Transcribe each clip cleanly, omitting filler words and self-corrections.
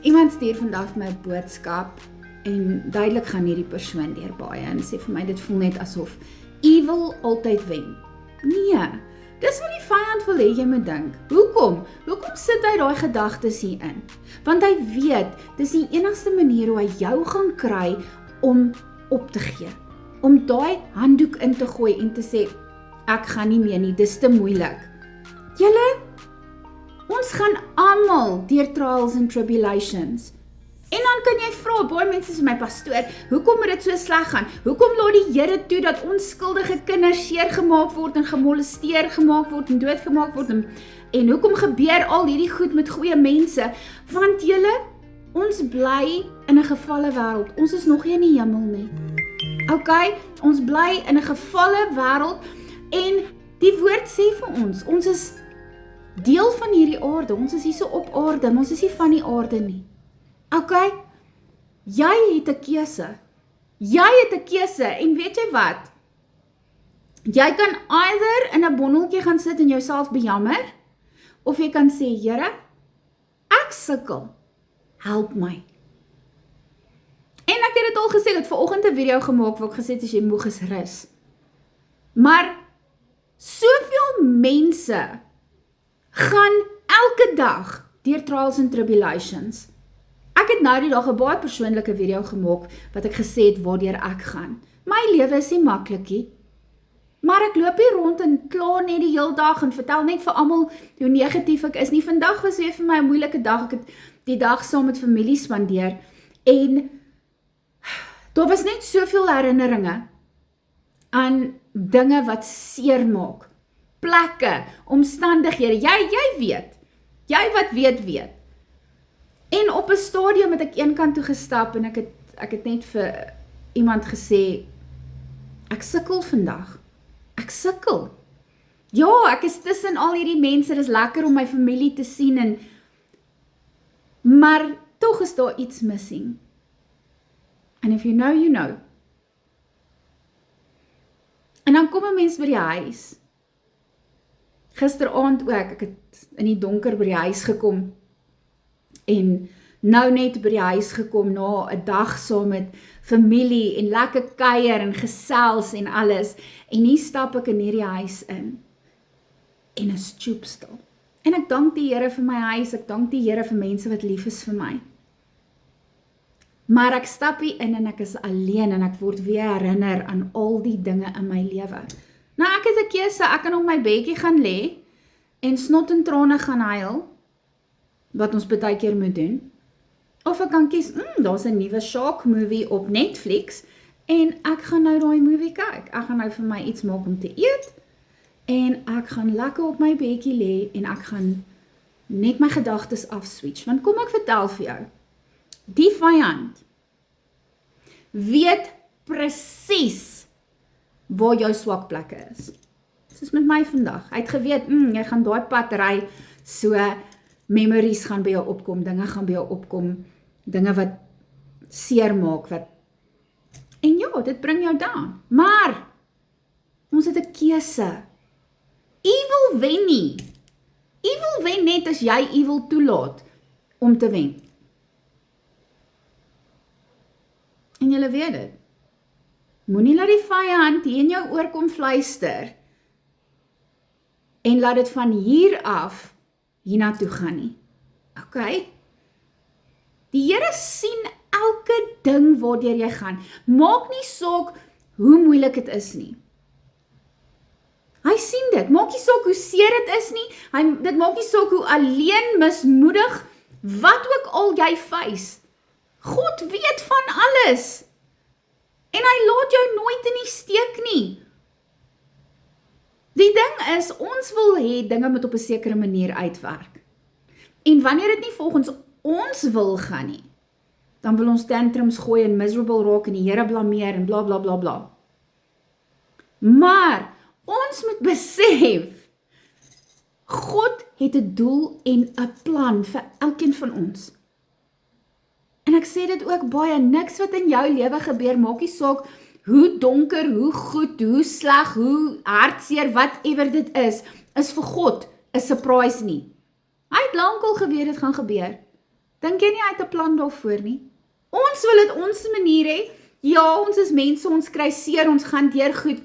Iemand stuur vandag my 'n boodskap en duidelik gaan hierdie persoon deur baie en sê vir my dit voel net asof evil altyd wen. Nee, dis wat die vyand wil hê jy moet dink. Hoekom? Hoekom sit hy daai gedagtes hier in? Want hy weet, dis die enigste manier hoe hy jou gaan kry om op te gee. Om daai handdoek in te gooi en te sê, ek gaan nie meer nie, dis te moeilik. Julle, ons gaan almal deur trials and tribulations. En dan kan jy vra, baie mense sê my pastoor, hoekom moet dit so sleg gaan? Hoekom laat die Here toe dat onskuldige kinders seer gemaak word en gemolesteer gemaak word en doodgemaak word? En hoekom gebeur al hierdie goed met goeie mense? Want julle, ons bly in 'n gefalle wêreld. Ons is nog nie in die hemel nie. Okay, ons bly in 'n gefalle wêreld en die woord sê vir ons is deel van hierdie aarde. Ons is hier so op aarde, maar ons is nie van die aarde nie. Okay, jy het 'n keuse. Jy het 'n keuse en weet jy wat? Jy kan either in 'n bondeltjie gaan sit en jouself bejammer, of jy kan sê, Here, ek sukkel, help my. En ek het dit al gesê, ek het vanoggend 'n video gemaak waar ek gesê het as jy moeg is, rus. Maar soveel mense gaan elke dag deur trials and tribulations. Ek het nou die dag 'n baie persoonlike video gemaak wat ek gesê het waardeur ek gaan. My lewe is nie maklikie, maar ek loop hier rond en kla net die heel dag en vertel net vir almal hoe negatief ek is nie. Vandag was weer vir my 'n moeilike dag. Ek het die dag saam met familie spandeer en daar was net soveel herinneringe aan dinge wat seer maak. Plekke, omstandighede, jy weet, jy wat weet. En op 'n stadium het ek eenkant toe gestap en ek het net vir iemand gesê, ek sukkel vandag, ek sukkel. Ja, ek is tussen al hierdie mense, dis lekker om my familie te sien, maar tog is daar iets missing. And if you know, you know. En dan kom 'n mens by die huis. Gisteraand ook, ek het in die donker by die huis gekom, en nou net by die huis gekom na 'n dag saam met familie, en lekker kuier en gesels en alles, en hier stap ek in hierdie huis in, en is stoepstil. En ek dank die Here vir my huis, ek dank die Here vir mense wat lief is vir my. Maar ek stap hier in en ek is alleen en ek word weer herinner aan al die dinge in my lewe. Nou ek het 'n keuse, ek kan op my bedjie gaan lê en snot en trane gaan huil, wat ons baie keer moet doen. Of ek kan kies, daar's 'n nuwe Shark movie op Netflix en ek gaan nou daai movie kyk. Ek gaan nou vir my iets maak om te eet en ek gaan lekker op my bedjie lê en ek gaan net my gedagtes afswitch. Want kom ek vertel vir jou, die vyand weet presies waar jou swak plekke is. Soos met my vandag. Hy het geweet, jy gaan daai pad ry, so memories gaan by jou opkom, dinge gaan by jou opkom, dinge wat seer maak, en ja, dit bring jou down. Maar, ons het 'n keuse. Evil wen nie. Evil wen net as jy evil toelaat om te wen. En julle weet dit. Moenie laat die vyand hier in jou oor kom fluister en laat dit van hier af hiernatoe gaan nie. Okay? Die Here sien elke ding waardeur jy gaan. Maak nie saak hoe moeilik dit is nie. Hy sien dit. Maak nie saak hoe seer dit is nie. Dit maak nie saak hoe alleen, mismoedig, wat ook al jy face. God weet van alles. En hy laat jou nooit in die steek nie. Die ding is, ons wil hê dinge moet op 'n sekere manier uitwerk. En wanneer dit nie volgens ons wil gaan nie, dan wil ons tantrums gooi en miserable raak en die Here blameer en bla bla bla bla. Maar ons moet besef, God het 'n doel en 'n plan vir elkeen van ons. En ek sê dit ook baie, niks wat in jou lewe gebeur, maak nie saak hoe donker, hoe goed, hoe sleg, hoe hartseer, whatever dit is vir God 'n surprise nie. Hy het lankal geweet dit gaan gebeur. Dink jy nie hy het 'n plan daarvoor nie? Ons wil dit ons manier hê. Ja, ons is mense, ons kry seer, ons gaan deur goed.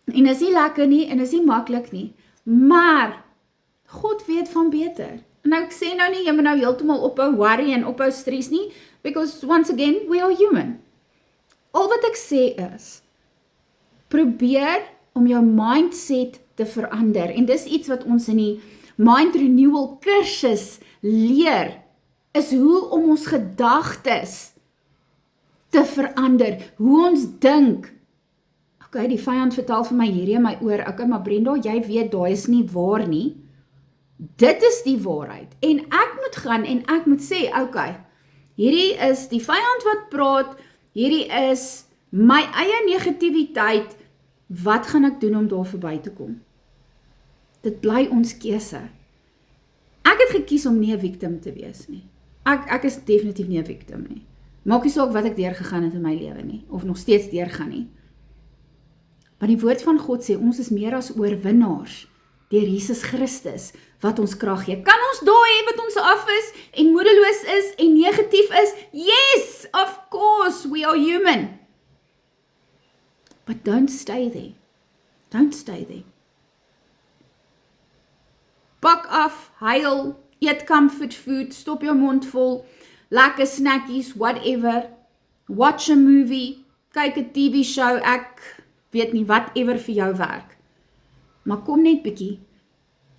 En is nie lekker nie, en is nie maklik nie. Maar, God weet van beter. En nou, ek sê nou nie, jy moet nou heeltemal ophou worry en ophou stress nie, because once again, we are human. Al wat ek sê is, probeer om jou mindset te verander. En dis iets wat ons in die Mind Renewal kursus leer, is hoe om ons gedagtes te verander, hoe ons dink. Okay, die vyand vertel vir my hierdie in my oor, okay, maar Brenda, jy weet, daai is nie waar nie. Dit is die waarheid. En ek moet gaan en ek moet sê, okay, hierdie is die vyand wat praat, hierdie is my eie negativiteit, wat gaan ek doen om daar verby te kom? Dit bly ons keuse. Ek het gekies om nie 'n victim te wees nie. Ek is definitief nie 'n victim nie. Maak nie saak wat ek deurgegaan het in my lewe nie, of nog steeds deurgaan nie. Want die woord van God sê, ons is meer as oorwinnaars, deur Jesus Christus, wat ons krag gee. Kan ons daai hê wat ons af is, en moedeloos is, en negatief is? Yes, of course, we are human. But don't stay there. Don't stay there. Pak af, huil, eet comfort food, stop jou mond vol, lekker snackies, whatever, watch a movie, kyk 'n TV show, ek weet nie, whatever vir jou werk. Maar kom net bietjie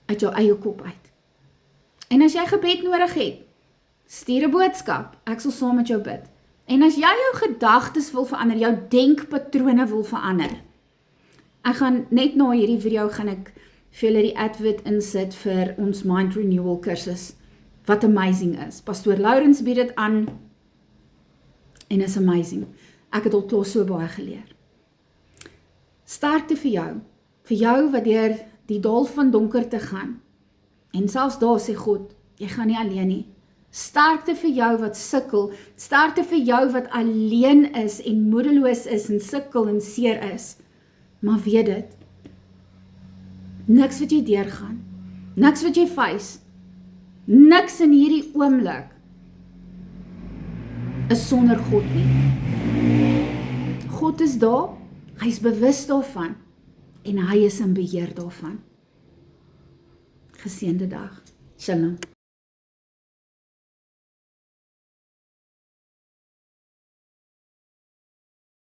uit jou eie kop uit. En as jy gebed nodig het, stuur 'n boodskap, ek sal saam met jou bid. En as jy jou gedagtes wil verander, jou denkpatrone wil verander, ek gaan net na hierdie video gaan ek vir julle die advert insit vir ons Mind Renewal kursus, wat amazing is. Pastoor Lourens bied dit aan, en is amazing. Ek het al klaar so baie geleer. Sterkte vir jou wat deur die dal van donkerte gaan, en selfs daar sê God, jy gaan nie alleen nie. Sterkte vir jou wat sukkel, sterkte vir jou wat alleen is, en moedeloos is, en sukkel en seer is. Maar weet dit, niks wat jy deurgaan, niks wat jy face, niks in hierdie oomblik, is sonder God nie. God is daar, hy is bewus daarvan, en hy is in beheer daarvan. Geseënde dag. Shalom.